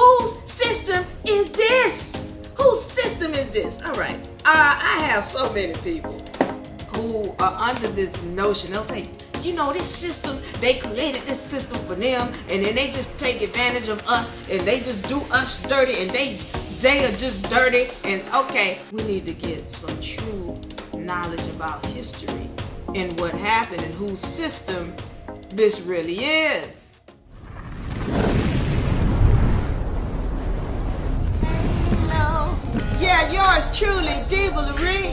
whose system is this? Whose system is this? All right. I have so many people who are under this notion. They'll say, you know, this system, they created this system for them, and then they just take advantage of us, and they just do us dirty, and they are just dirty. And okay, we need to get some true knowledge about history and what happened and whose system this really is. Yeah, yours truly, Diva Lyri,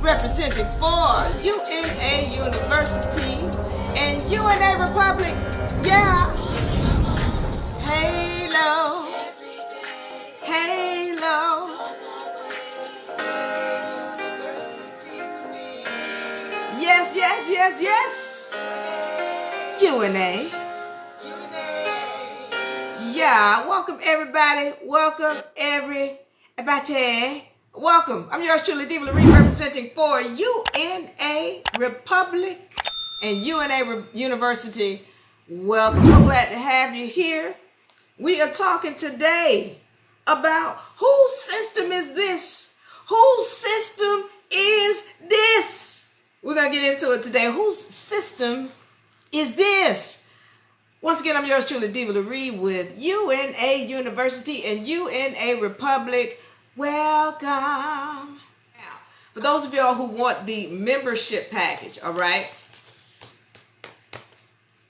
representing for UNA University and UNARepublic. Yeah. Halo. Halo. Yes, yes, yes, yes. UNA. Yeah, welcome everybody. Welcome everybody. Welcome. I'm yours truly, Diva Lyri, representing for UNARepublic and UNA University. Welcome. So glad to have you here. We are talking today about whose system is this? Whose system is this? We're going to get into it today. Whose system is this? Once again, I'm yours truly, Diva Lyri, with UNA University and UNARepublic. Welcome. Now, for those of y'all who want the membership package, all right?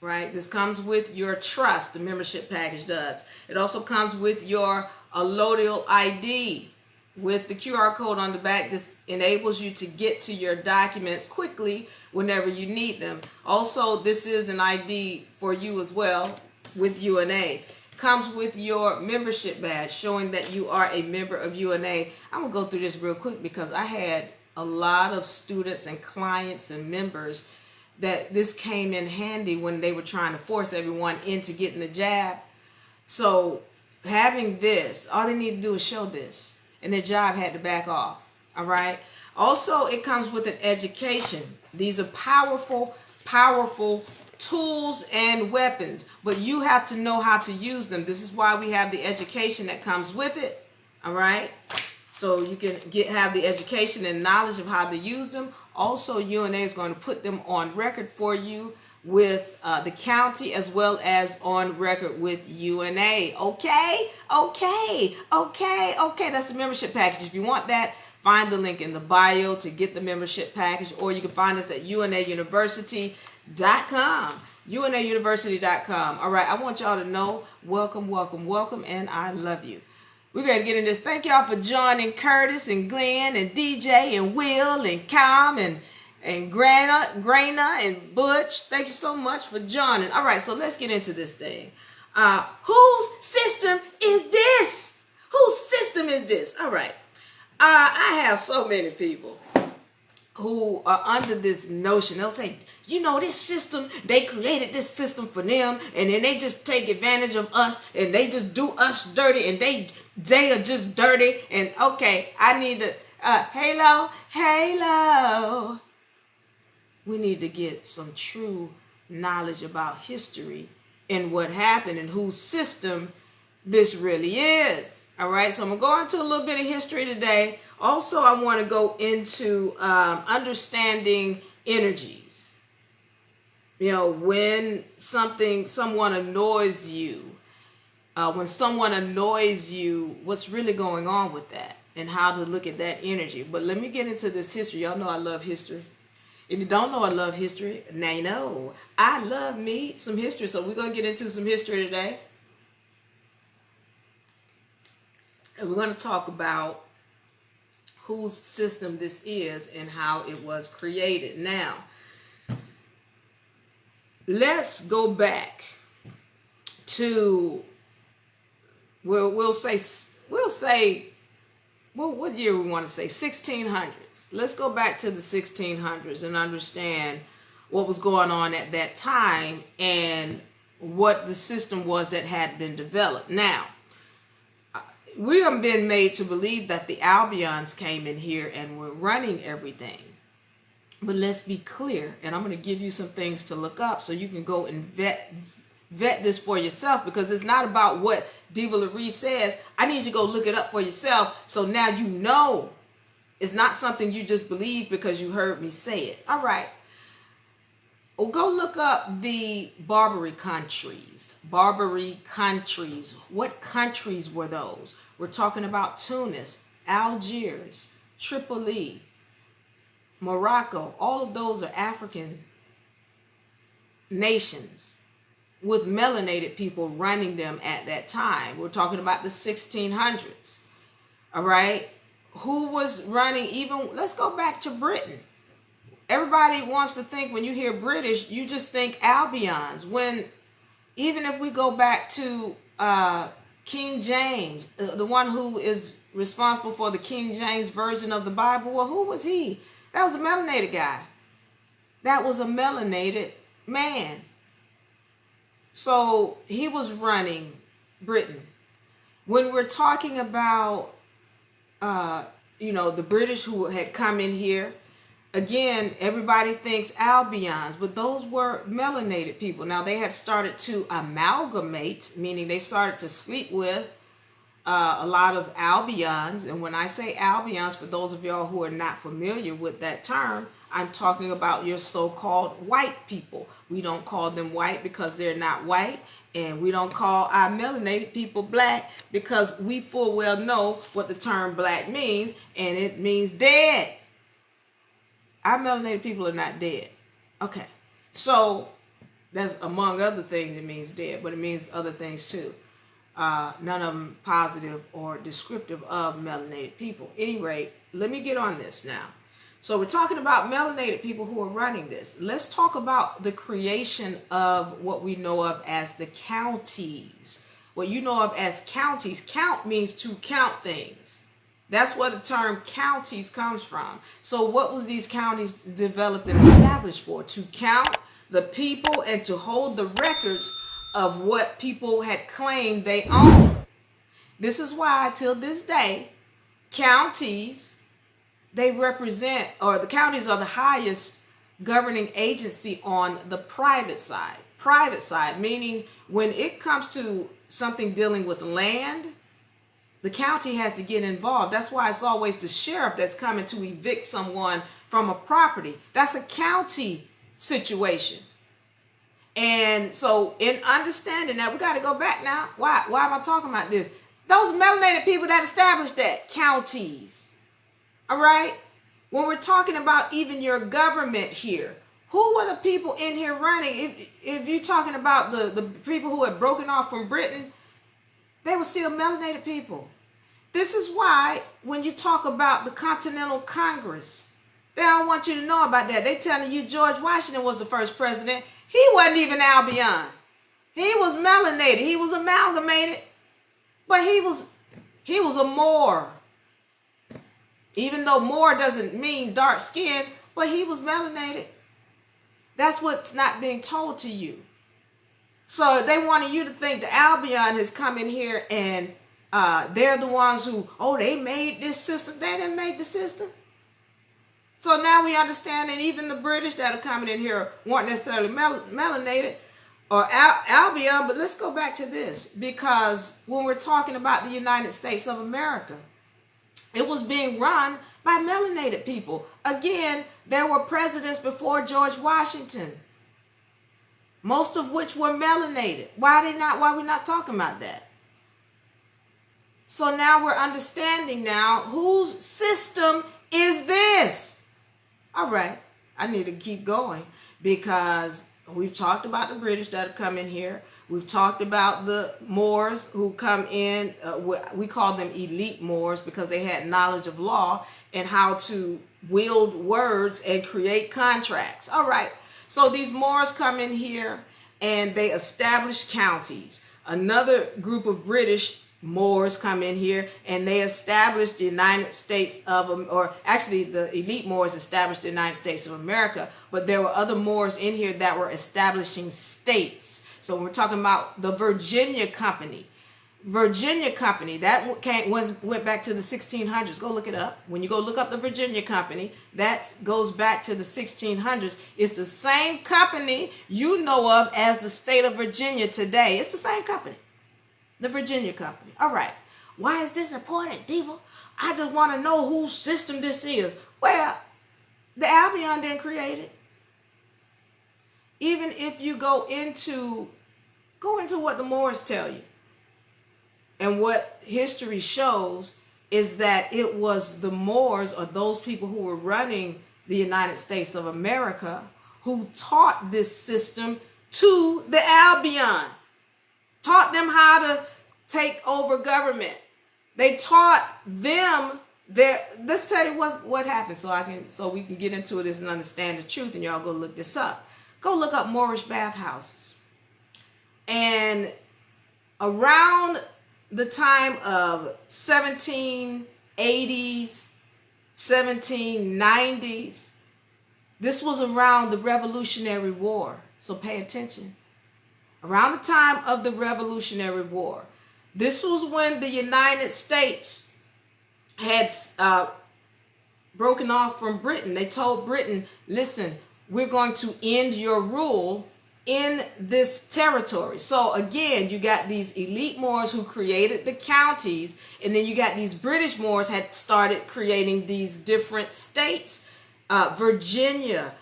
Right, this comes with your trust, the membership package does. It also comes with your allodial ID with the QR code on the back. This enables you to get to your documents quickly whenever you need them. Also, this is an ID for you as well with UNA. Comes with your membership badge showing that you are a member of UNA. I'm going to go through this real quick because I had a lot of students and clients and members that this came in handy when they were trying to force everyone into getting the jab. So having this, all they need to do is show this, and their job had to back off. All right. Also, it comes with an education. These are powerful, powerful tools and weapons, but you have to know how to use them. This is why we have the education that comes with it. All right. So you can have the education and knowledge of how to use them. Also, UNA is going to put them on record for you with the county as well as on record with UNA. Okay? Okay. Okay. Okay. That's the membership package. If you want that, find the link in the bio to get the membership package, or you can find us at UNAUniversity.com. UNAUniversity.com. All right. I want y'all to know, welcome, welcome, welcome, and I love you. We're going to get in this. Thank y'all for joining Curtis and Glenn and DJ and Will and Cam and Grana and Butch. Thank you so much for joining. All right, so let's get into this thing. Whose system is this? Whose system is this? All right. I have so many people who are under this notion. They'll say, you know, this system, they created this system for them, and then they just take advantage of us, and they just do us dirty, and they are just dirty. And okay, I need to halo. We need to get some true knowledge about history and what happened and whose system this really is. All right, so I'm going to go into a little bit of history today. Also, I want to go into understanding energies. You know, when someone annoys you, what's really going on with that and how to look at that energy. But let me get into this history. Y'all know I love history. If you don't know I love history, now you know I love me some history. So we're going to get into some history today. And we're going to talk about whose system this is and how it was created. Now, let's go back to, what year we want to say? 1600s. Let's go back to the 1600s and understand what was going on at that time and what the system was that had been developed. Now, we have been made to believe that the Albions came in here and were running everything. But let's be clear, and I'm going to give you some things to look up so you can go and vet this for yourself, because it's not about what Diva Lyri says. I need you to go look it up for yourself, so now you know it's not something you just believe because you heard me say it. All right. Well, go look up the Barbary countries. Barbary countries. What countries were those? We're talking about Tunis, Algiers, Tripoli, Morocco. All of those are African nations with melanated people running them at that time. We're talking about the 1600s. All right. Who was running even, let's go back to Britain. Everybody wants to think when you hear British, you just think Albions. When, even if we go back to King James, the one who is responsible for the King James version of the Bible, well, who was he? That was a melanated guy. That was a melanated man. So he was running Britain. When we're talking about, the British who had come in here, again, everybody thinks Albions, but those were melanated people. Now, they had started to amalgamate, meaning they started to sleep with a lot of Albions. And when I say Albions, for those of y'all who are not familiar with that term, I'm talking about your so-called white people. We don't call them white because they're not white. And we don't call our melanated people black because we full well know what the term black means, and it means dead. Our melanated people are not dead. Okay. So that's among other things, it means dead, but it means other things too. None of them positive or descriptive of melanated people. At any rate, let me get on this now. So we're talking about melanated people who are running this. Let's talk about the creation of what we know of as the counties. What you know of as counties. Count means to count things. That's where the term counties comes from. So what was these counties developed and established for? To count the people and to hold the records of what people had claimed they owned. This is why, till this day, counties, they represent, or the counties are the highest governing agency on the private side. Private side, meaning when it comes to something dealing with land, the county has to get involved. That's why it's always the sheriff that's coming to evict someone from a property. That's a county situation. And so in understanding that, we got to go back now. Why am I talking about this? Those melanated people that established that, counties. All right? When we're talking about even your government here, who were the people in here running? If you're talking about the people who had broken off from Britain, they were still melanated people. This is why when you talk about the Continental Congress, they don't want you to know about that. They telling you George Washington was the first president. He wasn't even Albion. He was melanated. He was amalgamated. But he was a Moor. Even though Moor doesn't mean dark skin, but he was melanated. That's what's not being told to you. So they wanted you to think the Albion has come in here and they're the ones who, they made this system. They didn't make the system. So now we understand that even the British that are coming in here weren't necessarily melanated or Albion. But let's go back to this, because when we're talking about the United States of America, it was being run by melanated people. Again, there were presidents before George Washington, most of which were melanated. Why are we not talking about that? So now we're understanding now whose system is this? All right, I need to keep going because we've talked about the British that have come in here. We've talked about the Moors who come in. We call them elite Moors because they had knowledge of law and how to wield words and create contracts. All right, so these Moors come in here and they establish counties. Another group of British Moors come in here and they established the United States of, or actually the elite Moors established the United States of America, but there were other Moors in here that were establishing states. So when we're talking about the Virginia Company, Virginia Company, that went back to the 1600s. Go look it up. When you go look up the Virginia Company, that goes back to the 1600s. It's the same company you know of as the state of Virginia today. It's the same company, the Virginia Company. All right. Why is this important, Diva? I just want to know whose system this is. Well, the Albion didn't create it. Even if you go into what the Moors tell you, and what history shows is that it was the Moors, or those people who were running the United States of America, who taught this system to the Albion, taught them how to take over government. They taught them let's tell you what happened, so we can get into this and understand the truth. And y'all go look this up. Go look up Moorish bathhouses. And around the time of 1780s, 1790s, this was around the Revolutionary War. So pay attention. Around the time of the Revolutionary War, this was when the United States had broken off from Britain. They told Britain, listen, we're going to end your rule in this territory. So again, you got these elite Moors who created the counties, and then you got these British Moors had started creating these different states, Virginia,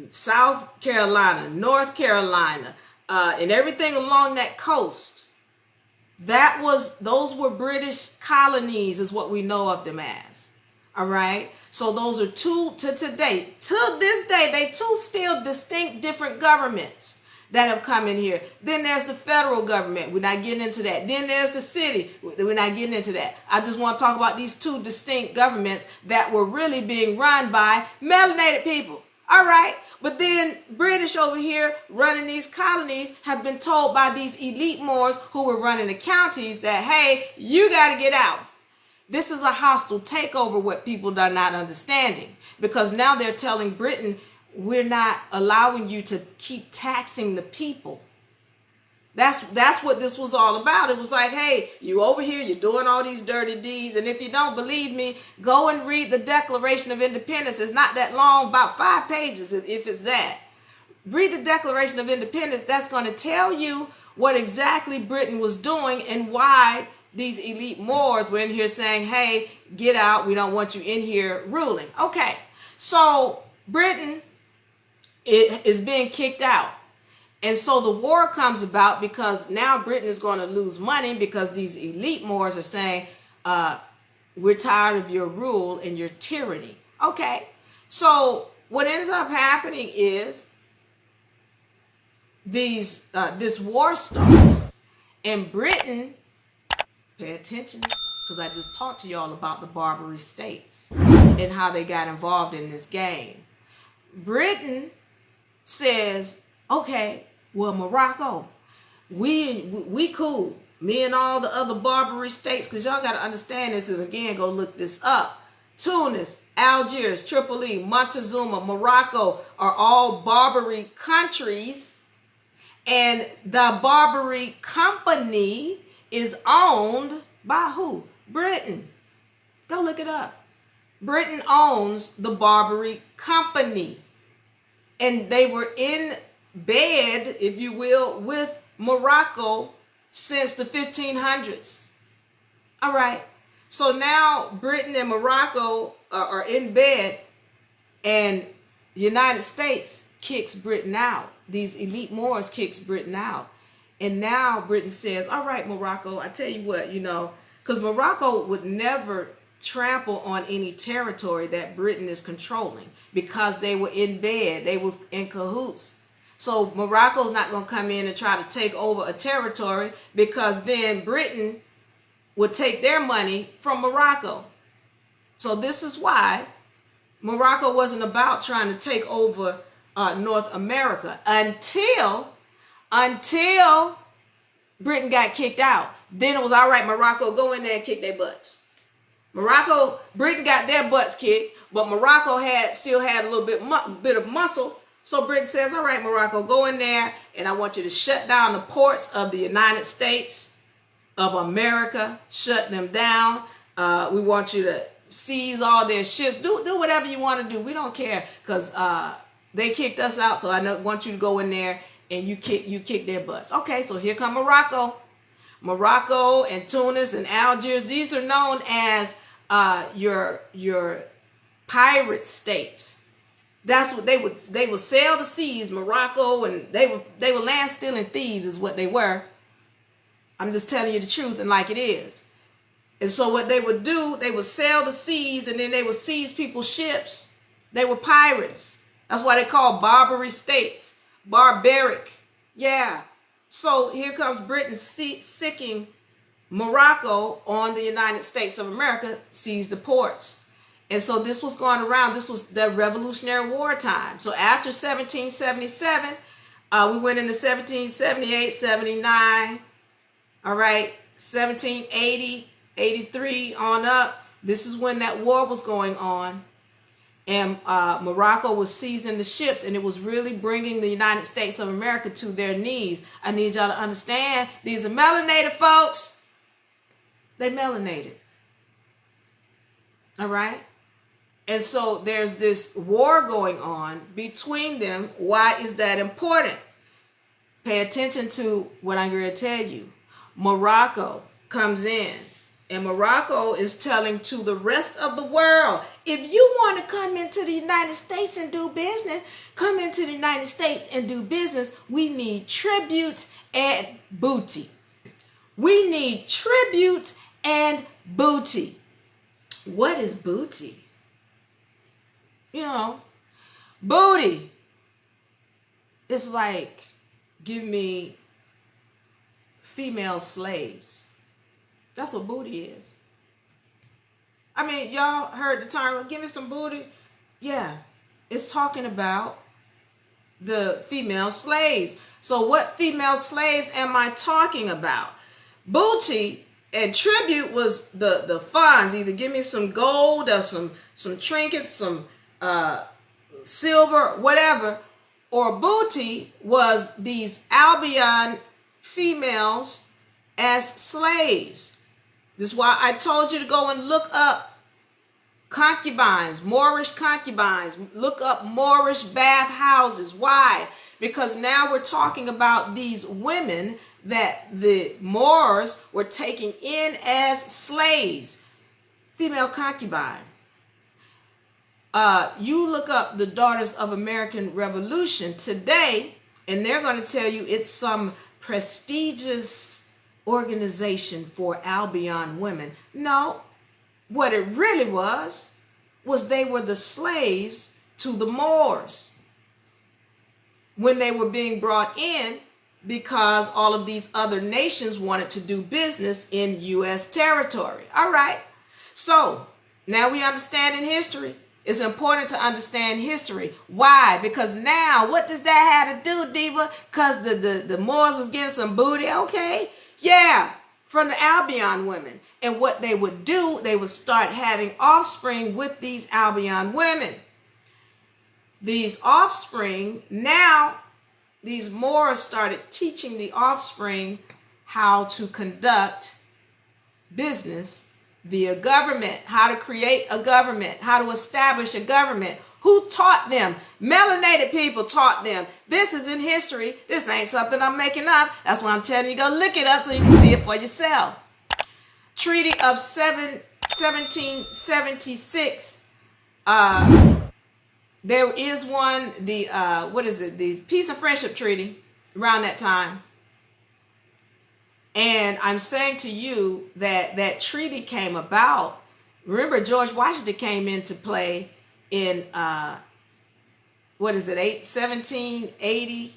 South Carolina, North Carolina, and everything along that coast. Those were British colonies, is what we know of them as. All right. So those are to this day, they two still distinct different governments that have come in here. Then there's the federal government. We're not getting into that. Then there's the city. We're not getting into that. I just want to talk about these two distinct governments that were really being run by melanated people. All right. But then British over here running these colonies have been told by these elite Moors who were running the counties that, hey, you got to get out. This is a hostile takeover, what people are not understanding, because now they're telling Britain, we're not allowing you to keep taxing the people. That's what this was all about. It was like, hey, you over here, you're doing all these dirty deeds. And if you don't believe me, go and read the Declaration of Independence. It's not that long, about 5 pages, if it's that. Read the Declaration of Independence. That's going to tell you what exactly Britain was doing and why these elite Moors were in here saying, hey, get out. We don't want you in here ruling. Okay, so Britain is being kicked out. And so the war comes about because now Britain is going to lose money because these elite Moors are saying, we're tired of your rule and your tyranny. Okay, so what ends up happening is this war starts, and Britain, pay attention, because I just talked to y'all about the Barbary states and how they got involved in this game. Britain says, okay, well, Morocco, we cool. Me and all the other Barbary states, because y'all got to understand this, and again, go look this up. Tunis, Algiers, Tripoli, Montezuma, Morocco are all Barbary countries, and the Barbary Company is owned by who? Britain. Go look it up. Britain owns the Barbary Company, and they were in bed, if you will, with Morocco since the 1500s. All right. So now Britain and Morocco are in bed, and the United States kicks Britain out. These elite Moors kicks Britain out. And now Britain says, all right, Morocco, I tell you what, because Morocco would never trample on any territory that Britain is controlling because they were in bed. They was in cahoots. So Morocco's not going to come in and try to take over a territory, because then Britain would take their money from Morocco. So this is why Morocco wasn't about trying to take over North America until Britain got kicked out. Then it was all right, Morocco, go in there and kick their butts. Britain got their butts kicked, but Morocco still had a little bit of muscle. So Britain says, all right, Morocco, go in there, and I want you to shut down the ports of the United States of America, shut them down. We want you to seize all their ships. Do whatever you want to do. We don't care, because they kicked us out. So I want you to go in there and you kick their butts. Okay, so here come Morocco. Morocco and Tunis and Algiers. These are known as your pirate states. That's what they would sail the seas, Morocco, and they were land stealing thieves is what they were. I'm just telling you the truth and like it is. And so what they would do, they would sail the seas and then they would seize people's ships. They were pirates. That's why they call Barbary states. Barbaric. Yeah. So here comes Britain sicking Morocco on the United States of America, seized the ports. And so this was going around. This was the Revolutionary War time. So after 1777, we went into 1778, 79. All right, 1780, 83 on up. This is when that war was going on. And Morocco was seizing the ships, and it was really bringing the United States of America to their knees. I need y'all to understand, these are melanated folks. They melanated. All right? And so there's this war going on between them. Why is that important? Pay attention to what I'm going to tell you. Morocco comes in, and Morocco is telling to the rest of the world, if you want to come into the United States and do business, come into the United States and do business. We need tribute and booty. We need tribute and booty. What is booty? You know, booty. It's like, give me female slaves. That's what booty is. I mean, y'all heard the term, give me some booty. Yeah, it's talking about the female slaves. So what female slaves am I talking about? Booty and tribute was the funds. Either give me some gold or some trinkets, some silver, whatever. Or booty was these Albion females as slaves. This is why I told you to go and look up concubines, Moorish concubines. Look up Moorish bathhouses. Why? Because now we're talking about these women that the Moors were taking in as slaves. Female concubine. You look up the Daughters of American Revolution today, and they're going to tell you it's some prestigious organization for Albion women. No, what it really was they were the slaves to the Moors when they were being brought in, because all of these other nations wanted to do business in U.S. territory. All right. So now we understand in history. It's important to understand history. Why? Because now, what does that have to do, Diva? Because the Moors was getting some booty. Okay. Yeah. From the Albion women. And what they would do, they would start having offspring with these Albion women. These offspring, now these Moors started teaching the offspring how to conduct business via government, how to create a government, how to establish a government. Who taught them? Melanated people taught them. This is in history. This ain't something I'm making up. That's why I'm telling you, go look it up so you can see it for yourself. Treaty of 1776. There is one, the the Peace and Friendship Treaty around that time. And I'm saying to you that that treaty came about. Remember, George Washington came into play in 1780.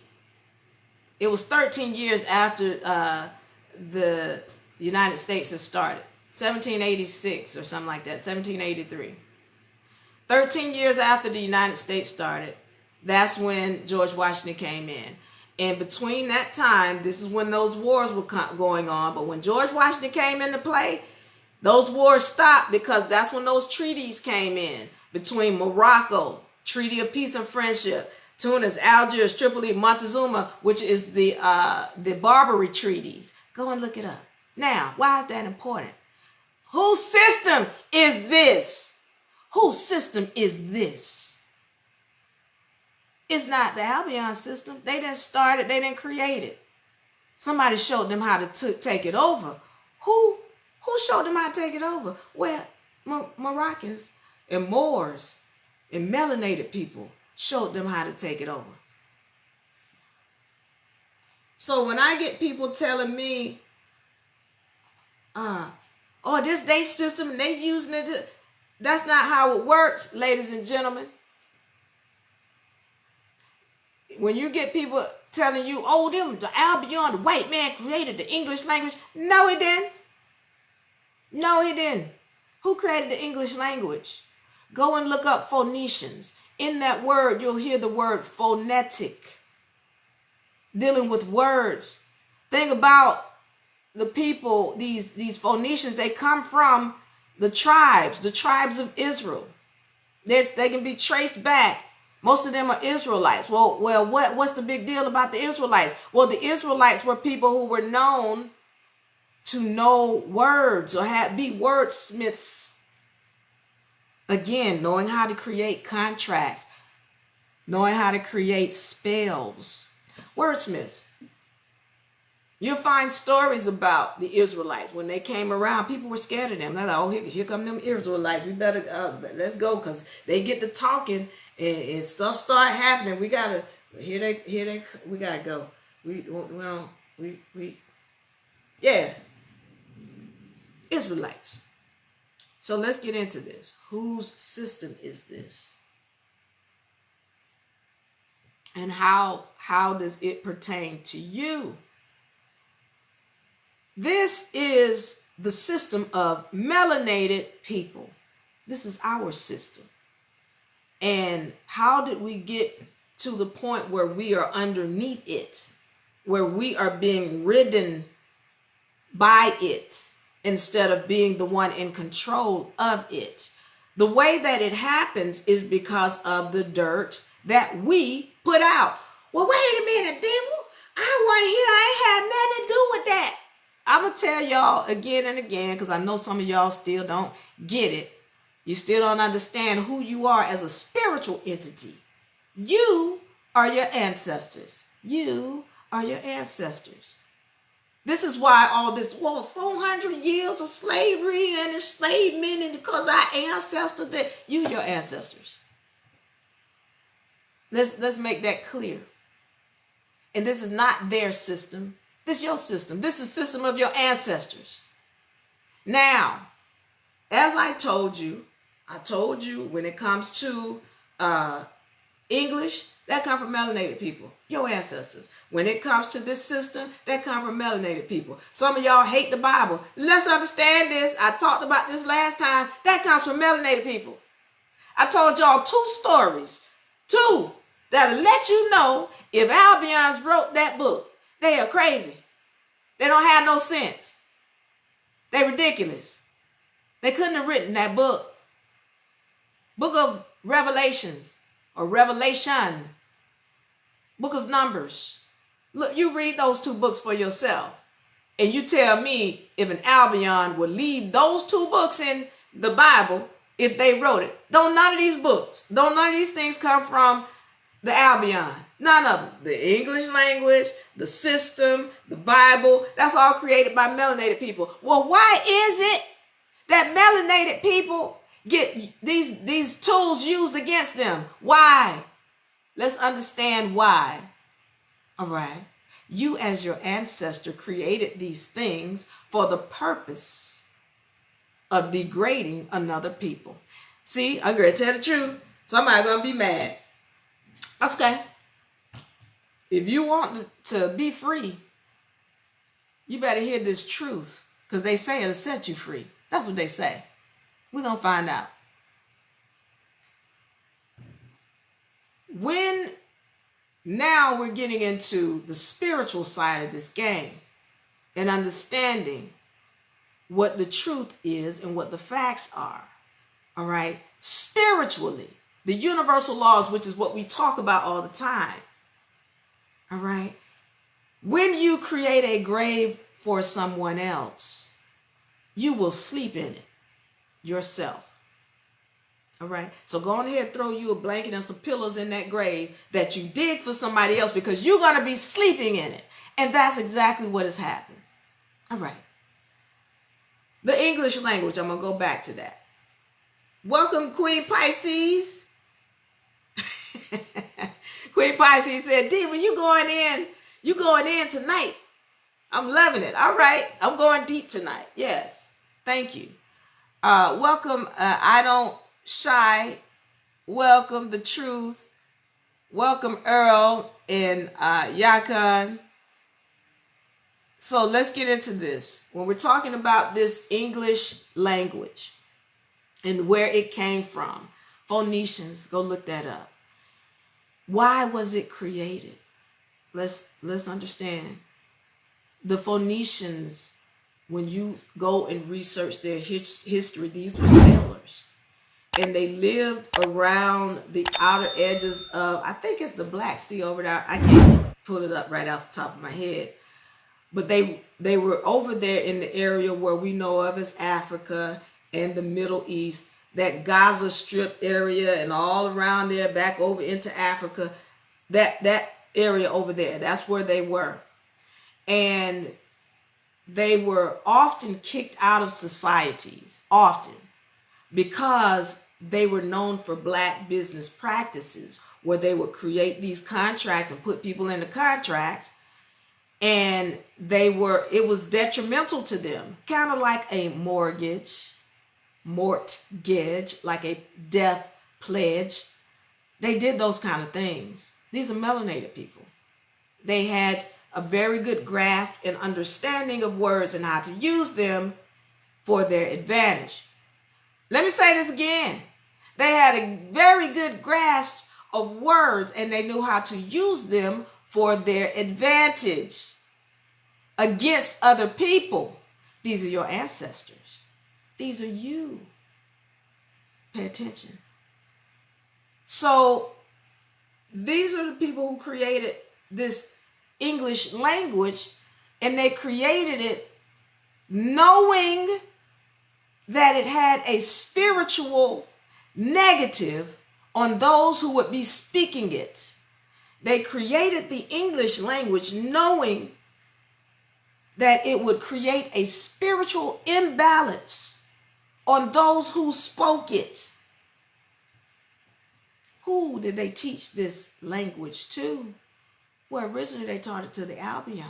It was 13 years after the United States had started. 1786 or something like that, 1783. 13 years after the United States started, that's when George Washington came in. And between that time, this is when those wars were going on. But when George Washington came into play, those wars stopped, because that's when those treaties came in between Morocco, Treaty of Peace and Friendship, Tunis, Algiers, Tripoli, Montezuma, which is the Barbary treaties. Go and look it up. Now, why is that important? Whose system is this? Whose system is this? It's not the Albion system. They didn't start it. They didn't create it. Somebody showed them how to take it over. Who showed them how to take it over? Well, Moroccans and Moors and melanated people showed them how to take it over. So when I get people telling me, oh, this day system and they using it, that's not how it works, ladies and gentlemen. When you get people telling you, oh, the Albion, the white man created the English language. No, he didn't. No, he didn't. Who created the English language? Go and look up Phoenicians. In that word, you'll hear the word phonetic, dealing with words. Think about the people, these Phoenicians, they come from the tribes of Israel. They can be traced back. Most of them are Israelites. Well, what's the big deal about the Israelites? Well, the Israelites were people who were known to know words or be wordsmiths. Again, knowing how to create contracts, knowing how to create spells. Wordsmiths. You'll find stories about the Israelites. When they came around, people were scared of them. They're like, oh, here come them Israelites. We better, let's go, because they get to talking and stuff start happening. We gotta, we gotta go. Yeah. Israelites. So let's get into this. Whose system is this? And how does it pertain to you? This is the system of melanated people. This is our system. And how did we get to the point where we are underneath it, where we are being ridden by it instead of being the one in control of it? The way that it happens is because of the dirt that we put out. Well, wait a minute, Diva. I wasn't here. I ain't had nothing to do with that. I'm going to tell y'all again and again, because I know some of y'all still don't get it. You still don't understand who you are as a spiritual entity. You are your ancestors. You are your ancestors. This is why all this, 400 years of slavery and enslavement, and because our ancestors, you your ancestors. Let's make that clear. And this is not their system. This is your system. This is the system of your ancestors. Now, as I told you when it comes to English, that comes from melanated people, your ancestors. When it comes to this system, that comes from melanated people. Some of y'all hate the Bible. Let's understand this. I talked about this last time. That comes from melanated people. I told y'all 2 stories, 2 that'll let you know if Albions wrote that book. They are crazy. They don't have no sense. They're ridiculous. They couldn't have written that book. Book of Revelations or Revelation. Book of Numbers. Look, you read those 2 books for yourself. And you tell me if an Albion would leave those 2 books in the Bible if they wrote it. None of these things come from the Albion. None of them. The English language, the system, the Bible, that's all created by melanated people. Well, why is it that melanated people get these tools used against them? Why? Let's understand why. All right. You as your ancestor created these things for the purpose of degrading another people. See, I'm going to tell the truth. Somebody going to be mad. That's okay. If you want to be free, you better hear this truth, because they say it'll set you free. That's what they say. We're going to find out. When now we're getting into the spiritual side of this game and understanding what the truth is and what the facts are. All right. Spiritually, the universal laws, which is what we talk about all the time. All right. When you create a grave for someone else, you will sleep in it yourself. All right. So go on ahead and throw you a blanket and some pillows in that grave that you dig for somebody else, because you're going to be sleeping in it. And that's exactly what has happened. All right. The English language, I'm going to go back to that. Welcome, Queen Pisces. Queen Pisces said, Diva, you going in tonight. I'm loving it. All right. I'm going deep tonight. Yes. Thank you. Welcome. I don't shy. Welcome, The Truth. Welcome, Earl and Yakan. So let's get into this. When we're talking about this English language and where it came from, Phoenicians, go look that up. Why was it created? Let's understand. The Phoenicians, when you go and research their history, these were sailors. And they lived around the outer edges of, I think it's the Black Sea over there. I can't pull it up right off the top of my head. But they were over there in the area where we know of as Africa and the Middle East, that Gaza Strip area and all around there, back over into Africa, that area over there. That's where they were. And they were often kicked out of societies, often, because they were known for Black business practices, where they would create these contracts and put people in the contracts, and it was detrimental to them, kind of like a mortgage, like a death pledge. They did those kind of things. These are melanated people. They had a very good grasp and understanding of words and how to use them for their advantage. Let me say this again. They had a very good grasp of words, and they knew how to use them for their advantage against other people. These are your ancestors. These are you. Pay attention. So these are the people who created this English language, and they created it knowing that it had a spiritual negative on those who would be speaking it. They created the English language knowing that it would create a spiritual imbalance on those who spoke it. Who did they teach this language to? Well, originally they taught it to the Albion.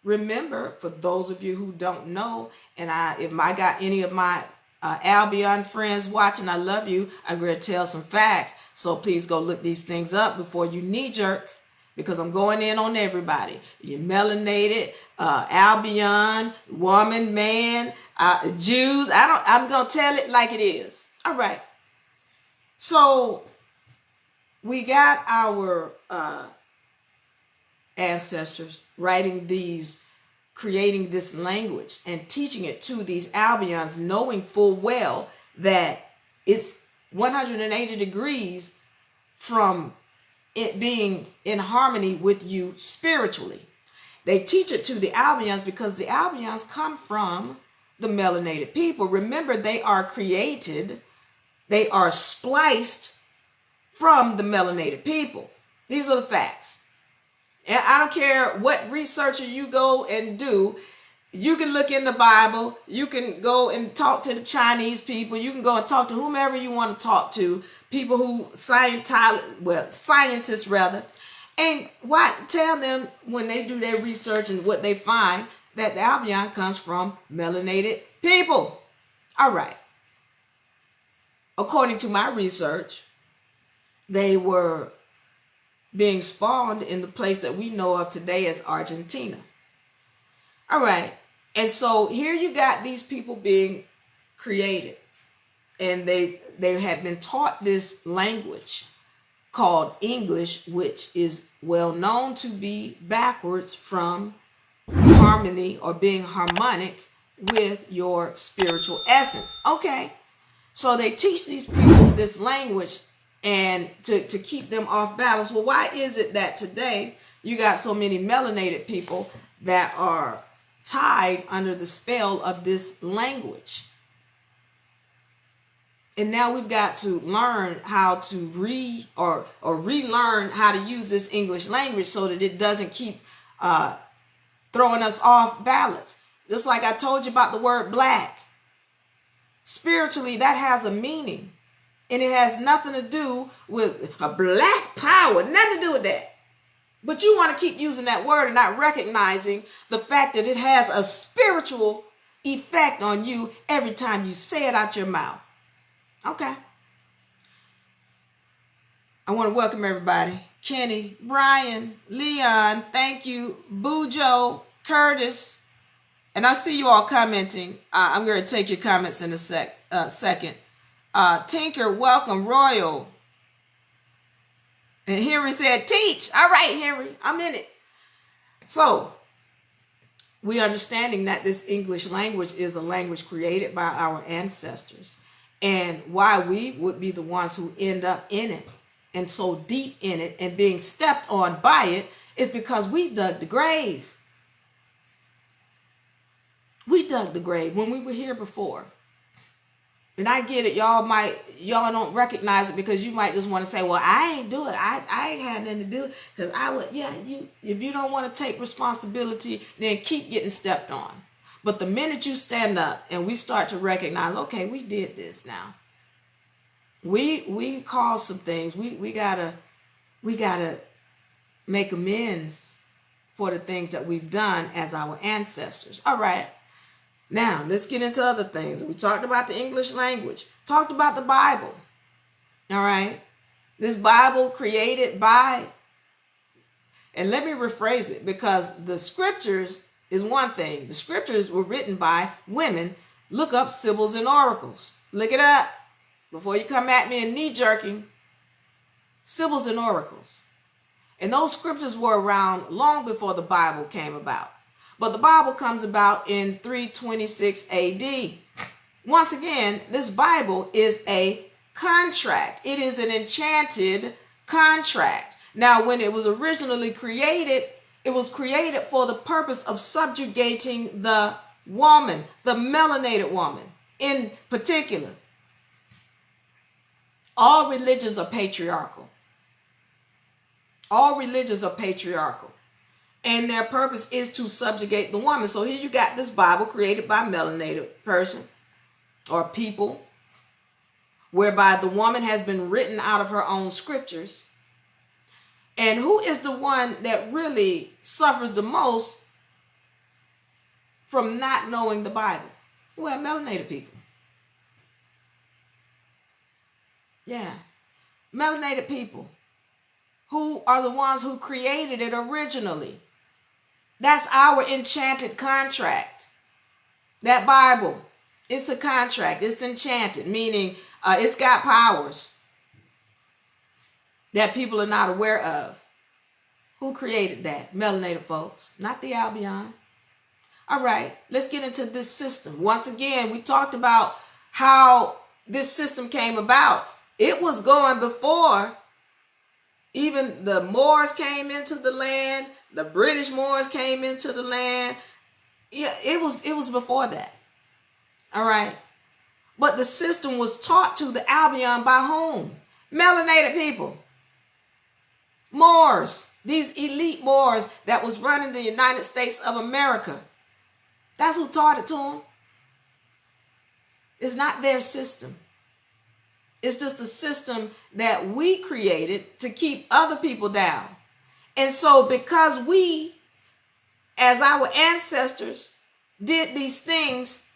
Remember, for those of you who don't know, and if I got any of my Albion friends watching, I love you. I'm going to tell some facts. So please go look these things up before you knee-jerk, because I'm going in on everybody. You're melanated, Albion, woman, man, Jews. I'm going to tell it like it is. All right. So we got our ancestors creating this language and teaching it to these Albions, knowing full well that it's 180 degrees from it being in harmony with you spiritually. They teach it to the Albions because the Albions come from the melanated people. Remember, they are created, they are spliced from the melanated people. These are the facts. And I don't care what researcher you go and do. You can look in the Bible. You can go and talk to the Chinese people. You can go and talk to whomever you want to talk to. People who, scientists rather. And tell them when they do their research and what they find, that the Albion comes from melanated people. All right. According to my research, they were being spawned in the place that we know of today as Argentina. All right. And so here you got these people being created, and they have been taught this language called English, which is well known to be backwards from harmony or being harmonic with your spiritual essence. Okay. So they teach these people this language and to keep them off balance. Well, why is it that today you got so many melanated people that are tied under the spell of this language. And now we've got to learn how to relearn how to use this English language so that it doesn't keep throwing us off balance. Just like I told you about the word black. Spiritually, that has a meaning. And it has nothing to do with a black power. Nothing to do with that. But you want to keep using that word and not recognizing the fact that it has a spiritual effect on you every time you say it out your mouth. Okay. I want to welcome everybody. Kenny, Brian, Leon, thank you. Bujo, Curtis. And I see you all commenting. I'm going to take your comments in a second. Tinker, welcome. Royal. And Henry said, teach. All right, Henry, I'm in it. So we're understanding that this English language is a language created by our ancestors. And why we would be the ones who end up in it and so deep in it and being stepped on by it is because we dug the grave. We dug the grave when we were here before. And I get it. Y'all don't recognize it because you might just want to say, well, I ain't do it. I ain't had nothing to do it because if you don't want to take responsibility, then keep getting stepped on. But the minute you stand up and we start to recognize, okay, we did this now. We caused some things. We gotta make amends for the things that we've done as our ancestors. All right. Now let's get into other things. We talked about the English language, talked about the Bible. All right. This Bible created by, and let me rephrase it because the scriptures is one thing. The scriptures were written by women. Look up Sibyls and Oracles. Look it up before you come at me and knee-jerking. Sibyls and Oracles. And those scriptures were around long before the Bible came about. But the Bible comes about in 326 AD. Once again, this Bible is a contract. It is an enchanted contract. Now, when it was originally created, it was created for the purpose of subjugating the woman, the melanated woman in particular. All religions are patriarchal. All religions are patriarchal. And their purpose is to subjugate the woman. So here you got this Bible created by a melanated person or people, whereby the woman has been written out of her own scriptures. And who is the one that really suffers the most from not knowing the Bible? Well, melanated people. Yeah. Melanated people who are the ones who created it originally. That's our enchanted contract. That Bible, it's a contract. It's enchanted, meaning it's got powers that people are not aware of. Who created that? Melanated folks, not the Albion. All right, let's get into this system. Once again, we talked about how this system came about. It was going before even the Moors came into the land. The British Moors came into the land. Yeah, it was before that. All right. But the system was taught to the Albion by whom? Melanated people. Moors. These elite Moors that was running the United States of America. That's who taught it to them. It's not their system. It's just a system that we created to keep other people down. And so because we, as our ancestors, did these things,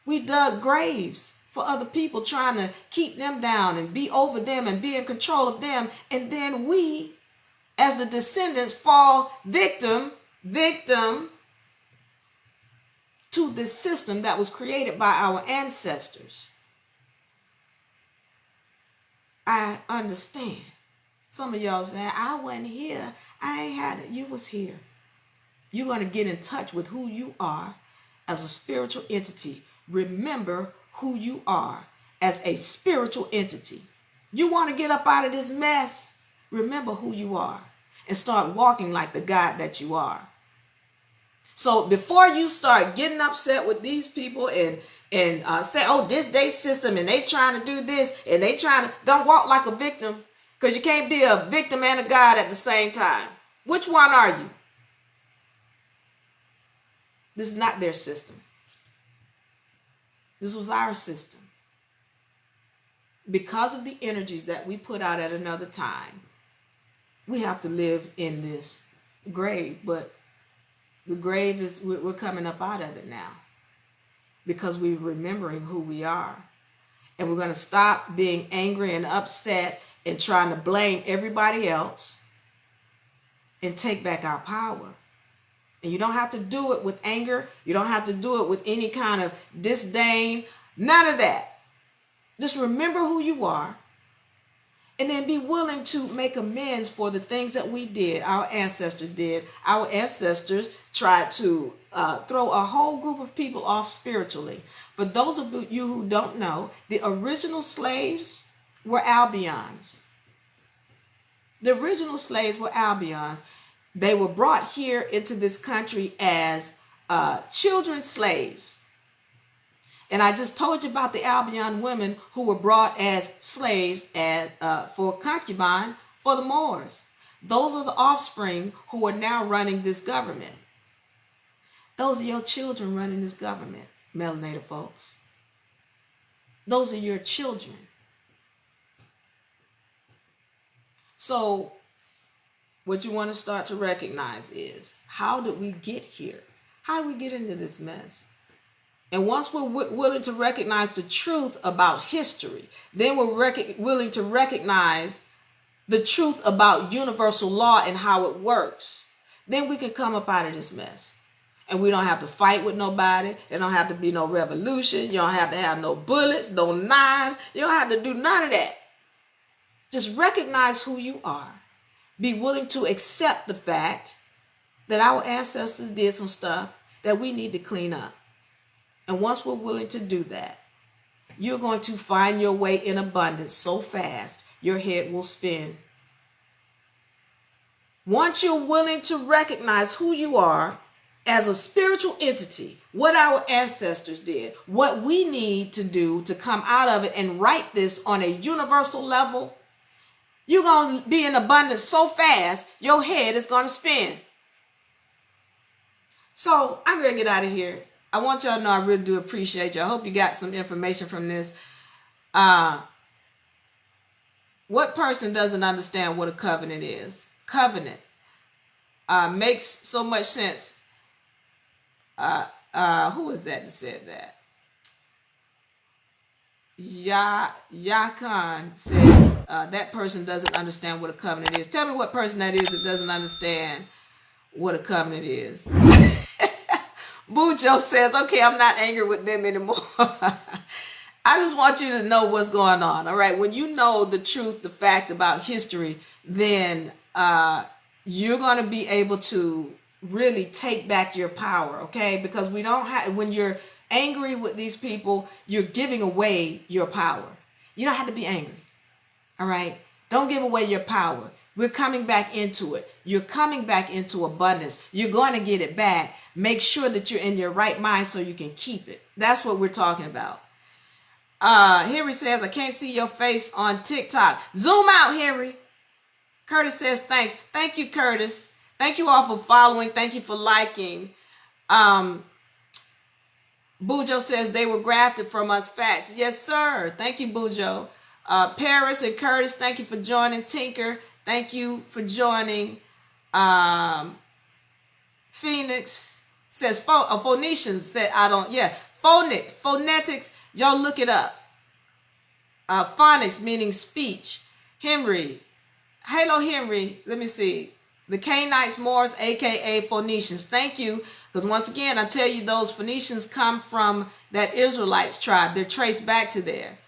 we dug graves for other people, trying to keep them down and be over them and be in control of them. And then we, as the descendants, fall victim to this system that was created by our ancestors. I understand. Some of y'all saying, I wasn't here. I ain't had it. You was here. You're going to get in touch with who you are as a spiritual entity. Remember who you are as a spiritual entity. You want to get up out of this mess? Remember who you are and start walking like the God that you are. So before you start getting upset with these people and say, oh, this day system and they trying to do this and they trying to, don't walk like a victim, because you can't be a victim and a God at the same time. Which one are you? This is not their system. This was our system. Because of the energies that we put out at another time, we have to live in this grave. But the grave is, we're coming up out of it now, because we're remembering who we are. And we're going to stop being angry and upset and trying to blame everybody else and take back our power. And you don't have to do it with anger. You don't have to do it with any kind of disdain. None of that. Just remember who you are, and then be willing to make amends for the things that we did, our ancestors did. Our ancestors tried to throw a whole group of people off spiritually. For those of you who don't know, the original slaves were Albions. The original slaves were Albions. They were brought here into this country as children slaves. And I just told you about the Albion women who were brought as slaves for concubine for the Moors. Those are the offspring who are now running this government. Those are your children running this government, melanated folks. Those are your children. So what you want to start to recognize is, how did we get here? How did we get into this mess? And once we're willing to recognize the truth about history, then we're willing to recognize the truth about universal law and how it works. Then we can come up out of this mess. And we don't have to fight with nobody. There don't have to be no revolution. You don't have to have no bullets, no knives. You don't have to do none of that. Just recognize who you are. Be willing to accept the fact that our ancestors did some stuff that we need to clean up. And once we're willing to do that, you're going to find your way in abundance so fast, your head will spin. Once you're willing to recognize who you are as a spiritual entity, what our ancestors did, what we need to do to come out of it and write this on a universal level, you're going to be in abundance so fast, your head is going to spin. So I'm going to get out of here. I want y'all to know I really do appreciate you. I hope you got some information from this. What person doesn't understand what a covenant is? Covenant makes so much sense. Who is that said that? Yakan says that person doesn't understand what a covenant is. Tell me what person that is that doesn't understand what a covenant is. Bujo says, okay, I'm not angry with them anymore. I just want you to know what's going on. All right. When you know the truth, the fact about history, then you're going to be able to really take back your power. Okay. Because we don't have, when you're angry with these people, you're giving away your power. You don't have to be angry. All right. Don't give away your power. We're coming back into it. You're coming back into abundance. You're going to get it back. Make sure that you're in your right mind so you can keep it. That's what we're talking about. Henry says, I can't see your face on TikTok. Zoom out, Henry. Curtis says, thanks. Thank you, Curtis. Thank you all for following. Thank you for liking. Bujo says they were grafted from us. Facts. Yes, sir. Thank you, Bujo. Paris and Curtis, thank you for joining. Tinker, thank you for joining. Phoenix says, Phoenicians said, phonetics, y'all look it up. Phonics, meaning speech. Henry, hello, Henry, let me see. The Canaanites, Moors, aka Phoenicians. Thank you. Because once again, I tell you, those Phoenicians come from that Israelites tribe. They're traced back to there.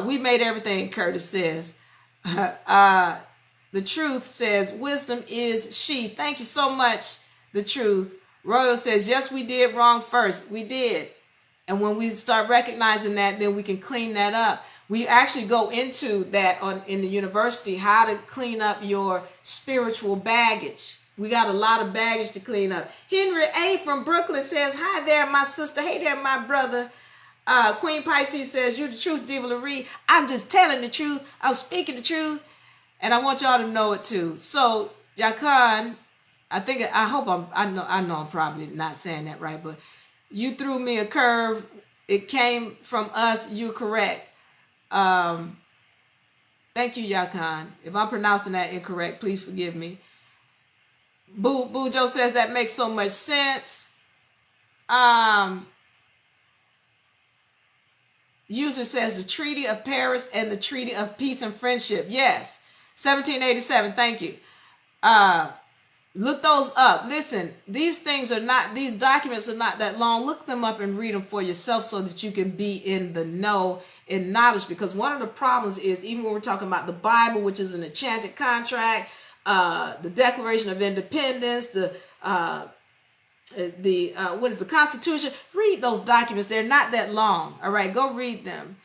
We made everything, Curtis says. The truth says, wisdom is she. Thank you so much, the truth. Royal says, yes, we did wrong first. We did. And when we start recognizing that, then we can clean that up. We actually go into that in the university, how to clean up your spiritual baggage. We got a lot of baggage to clean up. Henry A. from Brooklyn says, hi there, my sister. Hey there, my brother. Queen Pisces says, you're the truth, Diva Lyri. I'm just telling the truth. I'm speaking the truth. And I want y'all to know it too. So, Yakan, I know I'm probably not saying that right, but you threw me a curve. It came from us. You're correct. Thank you, Yakan. If I'm pronouncing that incorrect, please forgive me. Boo Joe says that makes so much sense. User says the Treaty of Paris and the Treaty of Peace and Friendship. Yes. 1787. Thank you. Look those up. Listen, these documents are not that long. Look them up and read them for yourself so that you can be in the know, in knowledge. Because one of the problems is, even when we're talking about the Bible, which is an enchanted contract, the Declaration of Independence, the Constitution, read those documents. They're not that long. All right, go read them.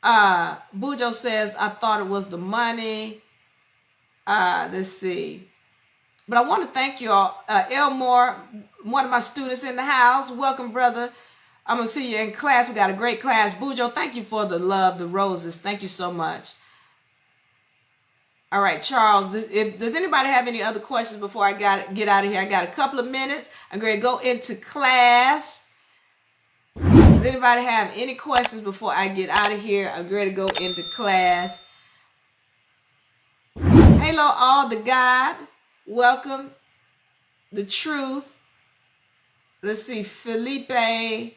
Bujo says, I thought it was the money. Let's see. But I want to thank you all. Elmore, one of my students in the house. Welcome, brother. I'm going to see you in class. We got a great class. Bujo, thank you for the love, the roses. Thank you so much. All right, Charles, does anybody have any other questions before I get out of here? I got a couple of minutes. I'm going to go into class. Does anybody have any questions before I get out of here? I'm ready to go into class. Hello, all the God. Welcome. The truth. Let's see, Felipe.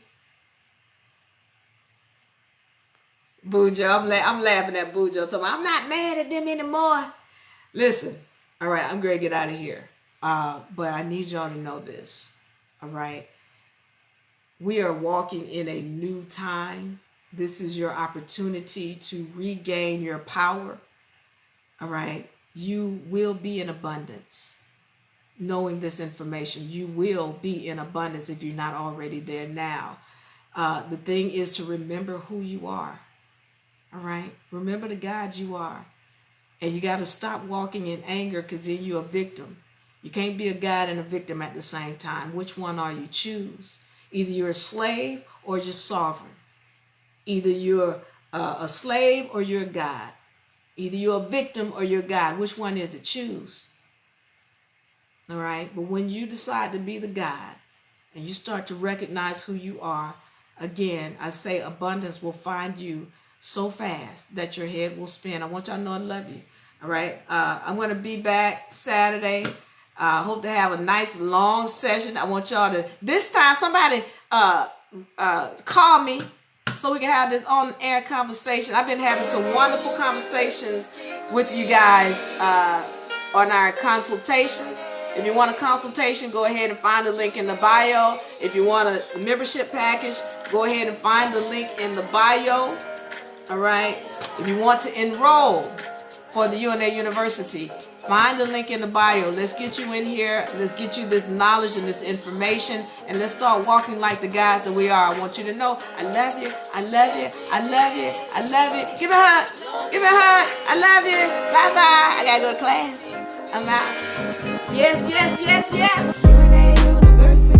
Bujo, I'm laughing at Bujo. I'm not mad at them anymore. Listen, all right, I'm going to get out of here. But I need y'all to know this, all right? We are walking in a new time. This is your opportunity to regain your power, all right? You will be in abundance. Knowing this information, you will be in abundance if you're not already there now. The thing is to remember who you are. All right. Remember the God you are. And you got to stop walking in anger, because then you're a victim. You can't be a God and a victim at the same time. Which one are you? Choose. Either you're a slave or you're sovereign. Either you're a slave or you're a God. Either you're a victim or you're God. Which one is it? Choose. All right. But when you decide to be the God and you start to recognize who you are, again, I say abundance will find you so fast that your head will spin. I want y'all to know I love you. All right. I'm going to be back Saturday. I hope to have a nice long session. I want y'all to, this time, somebody call me so we can have this on-air conversation. I've been having some wonderful conversations with you guys on our consultations. If you want a consultation, go ahead and find the link in the bio. If you want a membership package, go ahead and find the link in the bio. All right. If you want to enroll for the UNA University, find the link in the bio. Let's get you in here. Let's get you this knowledge and this information, and let's start walking like the guys that we are. I want you to know I love you. I love you. I love you. I love you. Give me a hug. Give me a hug. I love you. Bye-bye. I got to go to class. I'm out. Yes, yes, yes, yes. UNA University.